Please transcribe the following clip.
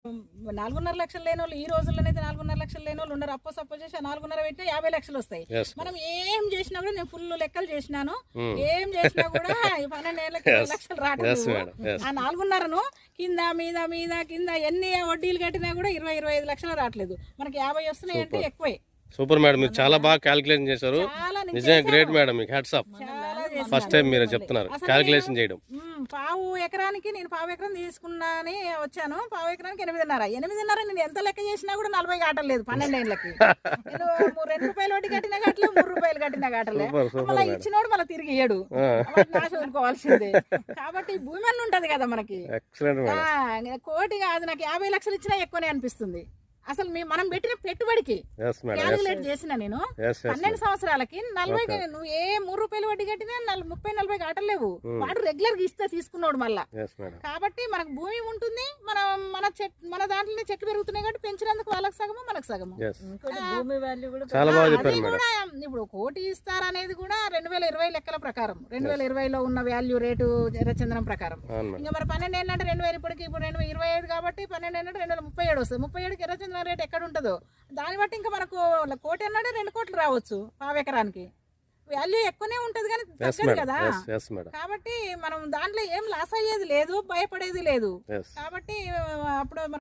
4.5 లక్షలు లేని వాళ్ళు ఈ రోజుల్లోనైతే 4.5 లక్షలు లేని వాళ్ళు ఉన్నారు. సపోజ్ చేసి 4.5 పెట్టినా 50 లక్షలు వస్తాయి. మనం ఏం చేసినా కూడా నేను ఫుల్ లెక్కలు చేసినాను. ఏం చేసినా కూడా 12 ఏళ్ళకి 20 లక్షలు రావట్లేదు. ఆ 4.5ను కింద మీద మీద కింద ఎన్ని వడ్డీలు కట్టినా కూడా 20-25 లక్షలు రావట్లేదు. మనకి 50 వస్తున్నాయి అంటే ఎక్కువే. సూపర్ మేడం, మీరు చాలా బాగా క్యాలిక్యులేషన్ చేశారు. నిజంగా గ్రేట్ మేడం, మీకు హ్యాట్స్ ఆఫ్. ఫస్ట్ టైం మీరు చెప్తున్నారు క్యాలిక్యులేషన్ చేయడం. పావు ఎకరానికి నేను పావు ఎకరం తీసుకున్నాని వచ్చాను. పావు ఎకరానికి 8.5 నేను ఎంత లెక్క చేసినా కూడా 40 కాటలేదు 12 ఏళ్ళకి. నేను 2 రూపాయలు వడ్డీ కట్టినా కాటలే, 3 రూపాయలు కట్టినా కాటలే. మళ్ళీ ఇచ్చినోడు మళ్ళీ తిరిగి ఇయ్యడు, నాశ వదులుకోవాల్సిందే. కాబట్టి భూమి అన్న ఉంటది కదా మనకి. కోటి కాదు, నాకు 50 లక్షలు ఇచ్చినా ఎక్కువనే అనిపిస్తుంది. అసలు మనం పెట్టిన పెట్టుబడికి క్యాలిక్యులేట్ చేసిన నేను 12 సంవత్సరాలకి 40 నువ్వు ఏ 3 రూపాయలు వడ్డీ కట్టినా 30-40 కాటలేవు. వాడు రెగ్యులర్ గా ఇస్తే తీసుకున్నాడు మళ్ళా. కాబట్టి మనకు భూమి ఉంటుంది, మన దాంట్లో చెట్లు పెరుగుతున్నాయి కాబట్టి పెంచినందుకు వాళ్ళకి సగము మనకు సగము. భూమి వాల్యూ కూడా ఇప్పుడు కోటి ఇస్తారనేది కూడా 2020 లెక్కల ప్రకారం 2020లో ఉన్న వాల్యూ రేటు ఎర్రచందనం ప్రకారం. ఇంకా మరి 12 ఏంటంటే 2000 ఇప్పటికి ఇప్పుడు 2025 కాబట్టి 12 ఏంటంటే 2037 వస్తుంది. 37కి ఎర్రచందనం రేట్ ఎక్కడ ఉంటుందో దాన్ని బట్టి ఇంకా మనకు కోటి అన్నాడు 2 కోట్లు రావచ్చు. పావు ఎకరానికి వాల్యూ ఎక్కువనే ఉంటది కానీ తగ్గదు కదా. కాబట్టి మనం దాంట్లో ఏం లాస్ అయ్యేది లేదు, భయపడేది లేదు. కాబట్టి అప్పుడు